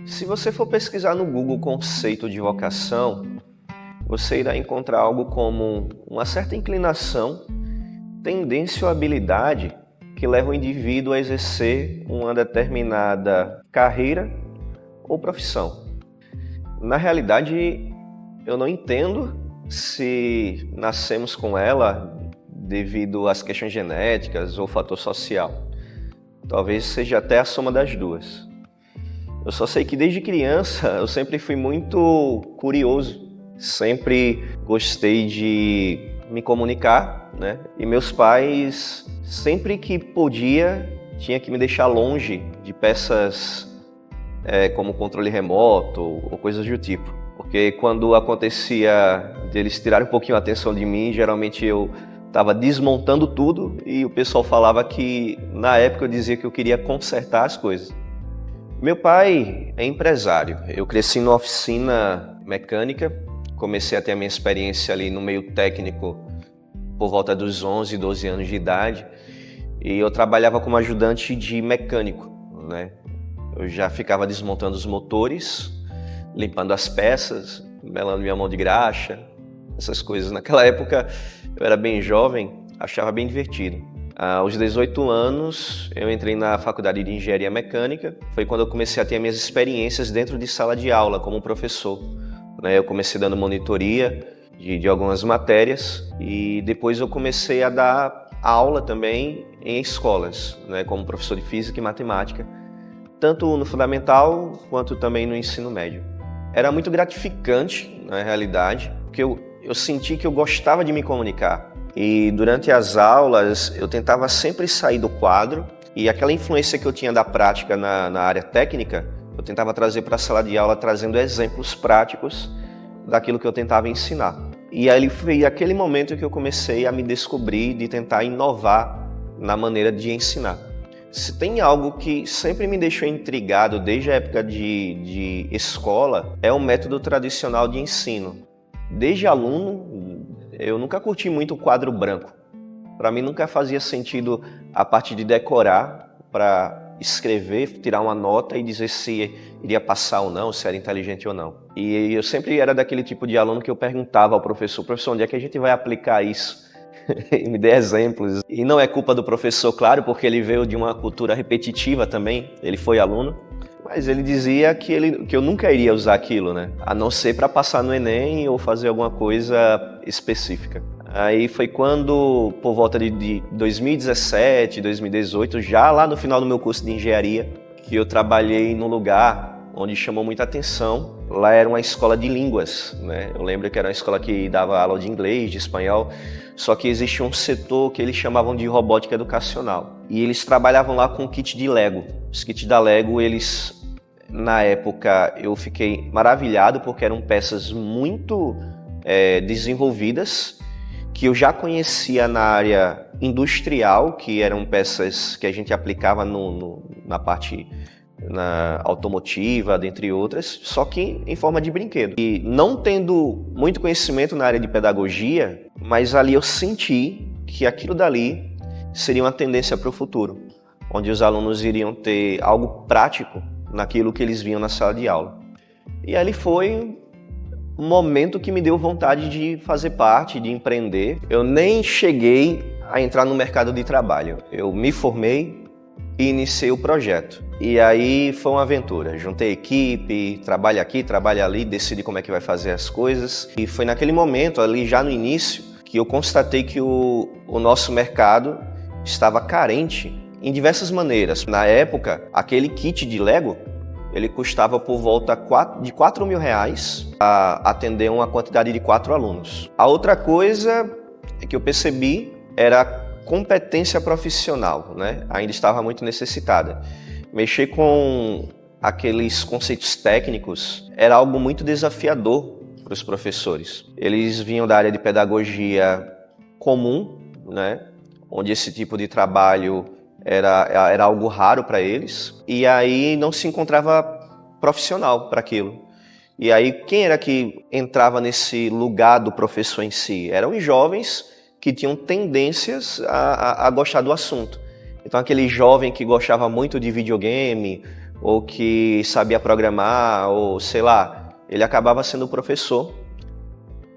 Se você for pesquisar no Google o conceito de vocação, você irá encontrar algo como uma certa inclinação, tendência ou habilidade que leva o indivíduo a exercer uma determinada carreira ou profissão. Na realidade, eu não entendo se nascemos com ela devido às questões genéticas ou fator social. Talvez seja até a soma das duas. Eu só sei que desde criança eu sempre fui muito curioso, sempre gostei de me comunicar, né? E meus pais, sempre que podia, tinha que me deixar longe de peças como controle remoto ou coisas do tipo. Porque quando acontecia deles tirarem um pouquinho a atenção de mim, geralmente eu estava desmontando tudo e o pessoal falava que, na época, eu dizia que eu queria consertar as coisas. Meu pai é empresário. Eu cresci numa oficina mecânica, comecei a ter a minha experiência ali no meio técnico por volta dos 11, 12 anos de idade e eu trabalhava como ajudante de mecânico, né? Eu já ficava desmontando os motores, limpando as peças, melando minha mão de graxa, essas coisas. Naquela época eu era bem jovem, achava bem divertido. Aos 18 anos, eu entrei na faculdade de engenharia mecânica. Foi quando eu comecei a ter minhas experiências dentro de sala de aula como professor. Eu comecei dando monitoria de algumas matérias e depois eu comecei a dar aula também em escolas, como professor de física e matemática, tanto no fundamental quanto também no ensino médio. Era muito gratificante, na realidade, porque eu senti que eu gostava de me comunicar. E durante as aulas eu tentava sempre sair do quadro e aquela influência que eu tinha da prática na área técnica, eu tentava trazer para a sala de aula trazendo exemplos práticos daquilo que eu tentava ensinar. E aí foi aquele momento que eu comecei a me descobrir, de tentar inovar na maneira de ensinar. Se tem algo que sempre me deixou intrigado desde a época de escola, é o método tradicional de ensino. Desde aluno, eu nunca curti muito o quadro branco. Para mim nunca fazia sentido a parte de decorar para escrever, tirar uma nota e dizer se iria passar ou não, se era inteligente ou não. E eu sempre era daquele tipo de aluno que eu perguntava ao professor, onde é que a gente vai aplicar isso? E me dê exemplos. E não é culpa do professor, claro, porque ele veio de uma cultura repetitiva também, ele foi aluno. Mas ele dizia que eu nunca iria usar aquilo, né? A não ser para passar no Enem ou fazer alguma coisa específica. Aí foi quando, por volta de 2017, 2018, já lá no final do meu curso de engenharia, que eu trabalhei num lugar onde chamou muita atenção. Lá era uma escola de línguas, né? Eu lembro que era uma escola que dava aula de inglês, de espanhol, só que existia um setor que eles chamavam de robótica educacional. E eles trabalhavam lá com kit de Lego. Os kits da Lego, na época, eu fiquei maravilhado porque eram peças muito desenvolvidas, que eu já conhecia na área industrial, que eram peças que a gente aplicava na parte automotiva, dentre outras, só que em forma de brinquedo. E não tendo muito conhecimento na área de pedagogia, mas ali eu senti que aquilo dali seria uma tendência para o futuro, onde os alunos iriam ter algo prático naquilo que eles viam na sala de aula. E ali foi um momento que me deu vontade de fazer parte, de empreender. Eu nem cheguei a entrar no mercado de trabalho. Eu me formei e iniciei o projeto. E aí foi uma aventura. Juntei equipe, trabalha aqui, trabalha ali, decidi como é que vai fazer as coisas. E foi naquele momento, ali já no início, que eu constatei que o nosso mercado estava carente em diversas maneiras. Na época, aquele kit de Lego, ele custava por volta de R$4.000 a atender uma quantidade de 4 alunos. A outra coisa que eu percebi era a competência profissional, né? Ainda estava muito necessitada. Mexer com aqueles conceitos técnicos era algo muito desafiador para os professores. Eles vinham da área de pedagogia comum, né? Onde esse tipo de trabalho era algo raro para eles, e aí não se encontrava profissional para aquilo. E aí quem era que entrava nesse lugar do professor em si? Eram os jovens que tinham tendências a gostar do assunto. Então aquele jovem que gostava muito de videogame, ou que sabia programar, ou sei lá, ele acabava sendo professor,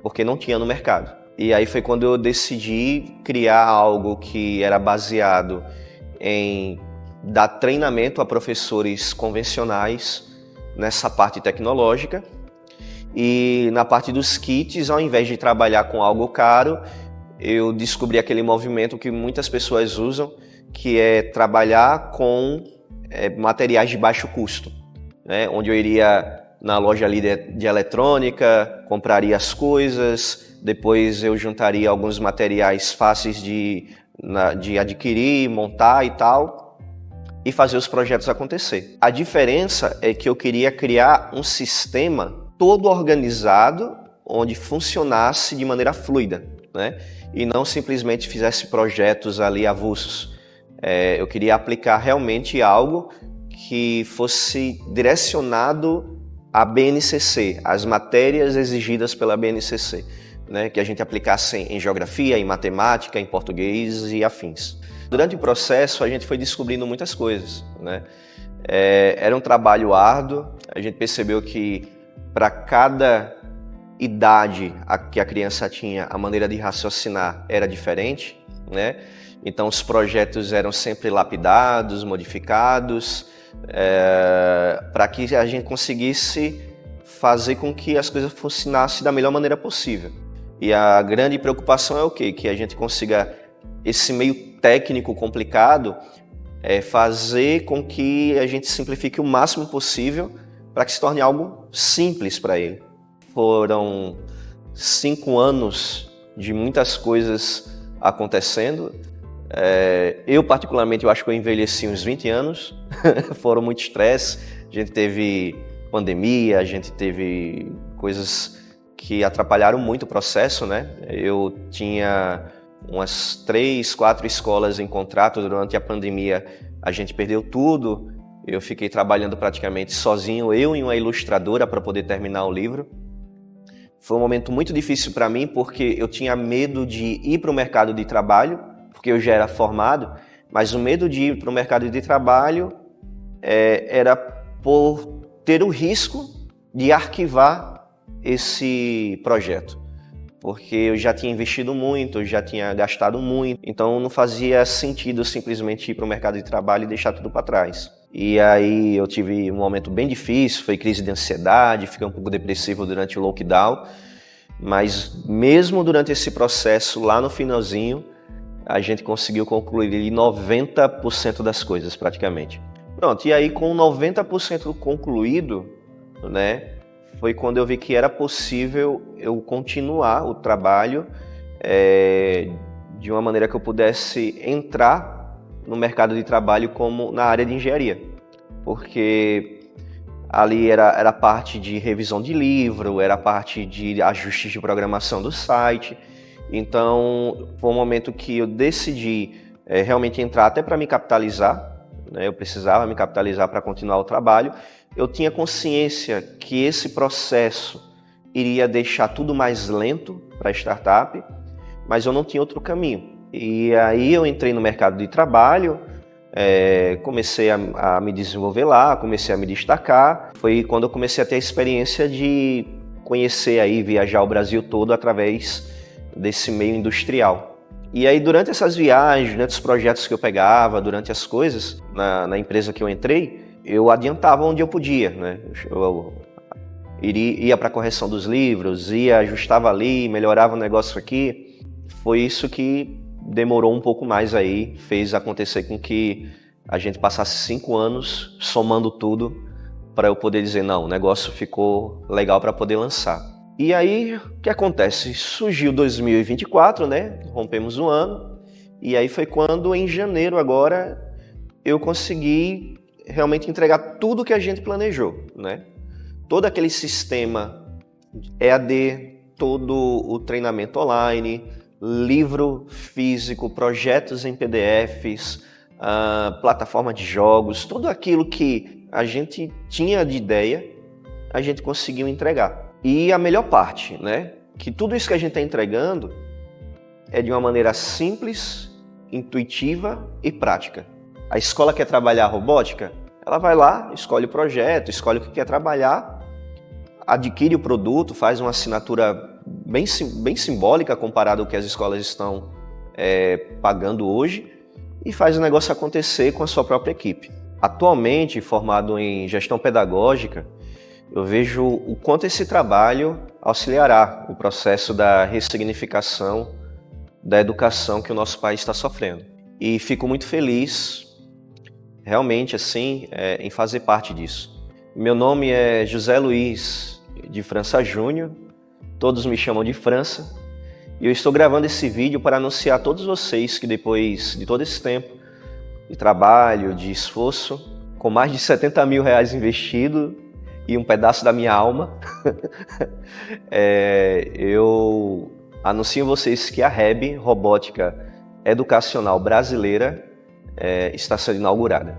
porque não tinha no mercado. E aí foi quando eu decidi criar algo que era baseado em dar treinamento a professores convencionais nessa parte tecnológica. E na parte dos kits, ao invés de trabalhar com algo caro, eu descobri aquele movimento que muitas pessoas usam, que é trabalhar com materiais de baixo custo, né? Onde eu iria na loja ali de eletrônica, compraria as coisas, depois eu juntaria alguns materiais fáceis de adquirir, montar e tal, e fazer os projetos acontecer. A diferença é que eu queria criar um sistema todo organizado, onde funcionasse de maneira fluida, né? E não simplesmente fizesse projetos ali avulsos. Eu queria aplicar realmente algo que fosse direcionado à BNCC, às matérias exigidas pela BNCC, né? Que a gente aplicasse em geografia, em matemática, em português e afins. Durante o processo, a gente foi descobrindo muitas coisas, né? Era um trabalho árduo, a gente percebeu que para cada idade que a criança tinha, a maneira de raciocinar era diferente, né? Então os projetos eram sempre lapidados, modificados, para que a gente conseguisse fazer com que as coisas funcionassem da melhor maneira possível. E a grande preocupação é o quê? Que a gente consiga, esse meio técnico complicado, fazer com que a gente simplifique o máximo possível para que se torne algo simples para ele. Foram 5 anos de muitas coisas acontecendo. Eu, particularmente, eu acho que eu envelheci uns 20 anos. Foram muito estresse. A gente teve pandemia, a gente teve coisas que atrapalharam muito o processo, né? Eu tinha umas 3, 4 escolas em contrato. Durante a pandemia, a gente perdeu tudo. Eu fiquei trabalhando praticamente sozinho, eu e uma ilustradora, para poder terminar o livro. Foi um momento muito difícil para mim, porque eu tinha medo de ir para o mercado de trabalho, porque eu já era formado, mas o medo de ir para o mercado de trabalho era por ter o risco de arquivar esse projeto. Porque eu já tinha investido muito, eu já tinha gastado muito, então não fazia sentido simplesmente ir para o mercado de trabalho e deixar tudo para trás. E aí eu tive um momento bem difícil, foi crise de ansiedade, fiquei um pouco depressivo durante o lockdown, mas mesmo durante esse processo, lá no finalzinho, a gente conseguiu concluir 90% das coisas praticamente. Pronto, e aí com 90% concluído, né, foi quando eu vi que era possível eu continuar o trabalho de uma maneira que eu pudesse entrar no mercado de trabalho como na área de engenharia, porque ali era parte de revisão de livro, era parte de ajustes de programação do site. Então foi um momento que eu decidi realmente entrar até para me capitalizar, né? Eu precisava me capitalizar para continuar o trabalho. Eu tinha consciência que esse processo iria deixar tudo mais lento para a startup, mas eu não tinha outro caminho. E aí eu entrei no mercado de trabalho, comecei a me desenvolver lá, comecei a me destacar. Foi quando eu comecei a ter a experiência de conhecer aí, viajar o Brasil todo através desse meio industrial. E aí durante essas viagens, durante os projetos que eu pegava, durante as coisas, na empresa que eu entrei, eu adiantava onde eu podia, né? Eu ia para a correção dos livros, ajustava ali, melhorava o negócio aqui. Foi isso que demorou um pouco mais aí, fez acontecer com que a gente passasse 5 anos somando tudo para eu poder dizer, não, o negócio ficou legal para poder lançar. E aí, o que acontece? Surgiu 2024, né? Rompemos um ano, e aí foi quando, em janeiro agora, eu consegui realmente entregar tudo que a gente planejou, né? Todo aquele sistema EAD, todo o treinamento online, livro físico, projetos em PDFs, plataforma de jogos, tudo aquilo que a gente tinha de ideia, a gente conseguiu entregar. E a melhor parte, né? Que tudo isso que a gente está entregando é de uma maneira simples, intuitiva e prática. A escola quer trabalhar robótica? Ela vai lá, escolhe o projeto, escolhe o que quer trabalhar, adquire o produto, faz uma assinatura bem simbólica comparado ao que as escolas estão pagando hoje e faz o negócio acontecer com a sua própria equipe. Atualmente, formado em gestão pedagógica, eu vejo o quanto esse trabalho auxiliará o processo da ressignificação da educação que o nosso país está sofrendo. E fico muito feliz, realmente, assim, em fazer parte disso. Meu nome é José Luiz de França Júnior, todos me chamam de França, e eu estou gravando esse vídeo para anunciar a todos vocês que depois de todo esse tempo de trabalho, de esforço, com mais de 70 mil reais investido e um pedaço da minha alma, eu anuncio a vocês que a REB, Robótica Educacional Brasileira, está sendo inaugurada.